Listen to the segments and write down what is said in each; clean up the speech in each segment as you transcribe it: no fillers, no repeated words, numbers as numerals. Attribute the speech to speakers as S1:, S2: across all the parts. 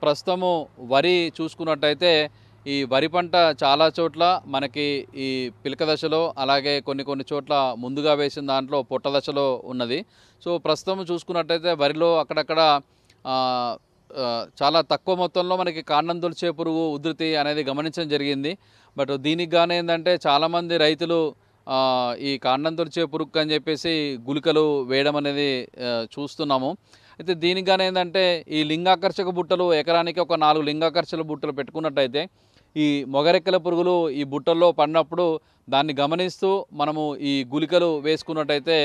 S1: ప్రస్తుతము వరి చూసుకున్నట్టయితే ఈ వరి పంట చాలా చోట్ల మనకి ఈ పిలక దశలో అలాగే కొన్ని చోట్ల ముందుగా వేసిన దాంట్లో పొట్ట దశలో ఉన్నది. సో ప్రస్తుతం చూసుకున్నట్టయితే వరిలో అక్కడక్కడ ఆహ్, చాలా తక్కువ మొత్తంలో మనకి కాండం తొలిచే పురుగు ఉధృతి అనేది గమనించడం జరిగింది. బట్ దీనికి గాను ఏందంటే చాలామంది రైతులు ఈ కాండం తొలిచే పురుగుకి అని చెప్పేసి గుళికలు వేయడం అనేది చూస్తున్నాము. అయితే దీనికి గాను ఏందంటే ఈ లింగాకర్షక బుట్టలు ఎకరానికి ఒక 4 లింగాకర్షక బుట్టలు పెట్టుకున్నట్టయితే ఈ మొగరెక్కల పురుగులు ఈ బుట్టల్లో పడినప్పుడు దాన్ని గమనిస్తూ మనము ఈ గుళికలు వేసుకున్నట్టయితే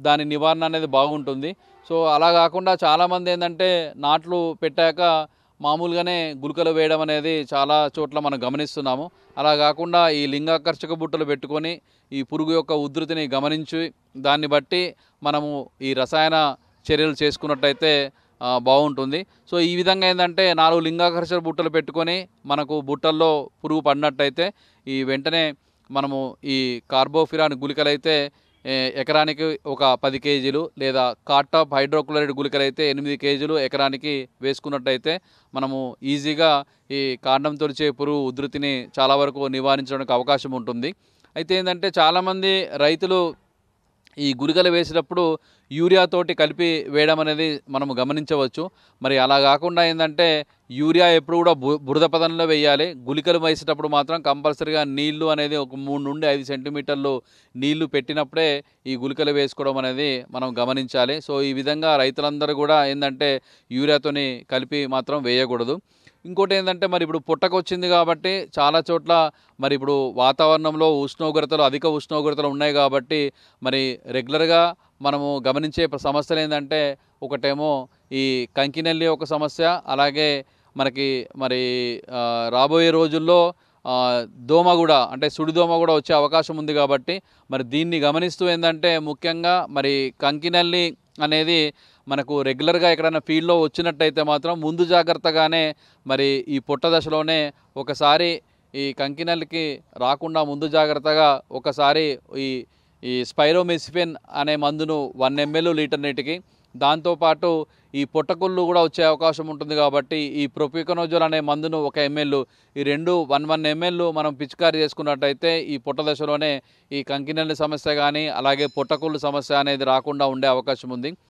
S1: దాని నివారణ అనేది బాగుంటుంది. సో అలా కాకుండా చాలామంది ఏందంటే నాట్లు పెట్టాక మామూలుగానే గుళికలు వేయడం అనేది చాలా చోట్ల మనం గమనిస్తున్నాము. అలా కాకుండా ఈ లింగాకర్షక బుట్టలు పెట్టుకొని ఈ పురుగు యొక్క ఉధృతిని గమనించి దాన్ని బట్టి మనము ఈ రసాయన చర్యలు చేసుకున్నట్టయితే బాగుంటుంది. సో ఈ విధంగా ఏందంటే 4 లింగాకర్షక బుట్టలు పెట్టుకొని మనకు బుట్టల్లో పురుగు పడినట్టయితే ఈ వెంటనే మనము ఈ కార్బోఫిరాన్ గుళికలైతే ఎకరానికి ఒక 10 కేజీలు లేదా కార్టాప్ హైడ్రోక్లోరైడ్ గుళికలైతే 8 కేజీలు ఎకరానికి వేసుకున్నట్టయితే మనము ఈజీగా ఈ కాండం తొలిచే పురుగు ఉధృతిని చాలా వరకు నివారించడానికి అవకాశం ఉంటుంది. అయితే ఏంటంటే చాలామంది రైతులు ఈ గుళికలు వేసేటప్పుడు యూరియాతోటి కలిపి వేయడం అనేది మనము గమనించవచ్చు. మరి అలా కాకుండా ఏందంటే యూరియా ఎప్పుడు కూడా బురద పదంలో వేయాలి. గుళికలు వేసేటప్పుడు మాత్రం కంపల్సరీగా నీళ్లు అనేది ఒక 3 నుండి 5 సెంటీమీటర్లు నీళ్లు పెట్టినప్పుడే ఈ గుళికలు వేసుకోవడం అనేది మనం గమనించాలి. సో ఈ విధంగా రైతులందరూ కూడా ఏందంటే యూరియాతోని కలిపి మాత్రం వేయకూడదు. ఇంకోటి ఏంటంటే మరి ఇప్పుడు పుట్టకొచ్చింది కాబట్టి చాలా చోట్ల మరి ఇప్పుడు వాతావరణంలో అధిక ఉష్ణోగ్రతలు ఉన్నాయి కాబట్టి మరి రెగ్యులర్గా మనము గమనించే సమస్యలు ఏంటంటే ఒకటేమో ఈ కంకినెల్లి ఒక సమస్య, అలాగే మనకి మరి రాబోయే రోజుల్లో దోమ కూడా అంటే సుడిదోమ కూడా వచ్చే అవకాశం ఉంది కాబట్టి మరి దీన్ని గమనిస్తూ ఏంటంటే ముఖ్యంగా మరి కంకినెల్లి అనేది మనకు రెగ్యులర్గా ఎక్కడైనా ఫీల్డ్లో వచ్చినట్టయితే మాత్రం ముందు జాగ్రత్తగానే మరి ఈ పొట్ట దశలోనే ఒకసారి ఈ కంకినెల్లికి రాకుండా ముందు జాగ్రత్తగా ఒకసారి ఈ ఈ స్పైరోమెసిఫెన్ అనే మందును 1 ml లీటర్ నీటికి, దాంతోపాటు ఈ పొట్టకుళ్ళు కూడా వచ్చే అవకాశం ఉంటుంది కాబట్టి ఈ ప్రొపికనోజోల్ అనే మందును 1 ml, ఈ రెండు 1 ml మనం పిచికారీ చేసుకున్నట్టయితే ఈ పొట్ట దశలోనే ఈ కంకినెల్లి సమస్య కానీ అలాగే పొట్టకుళ్ళు సమస్య అనేది రాకుండా ఉండే అవకాశం ఉంది.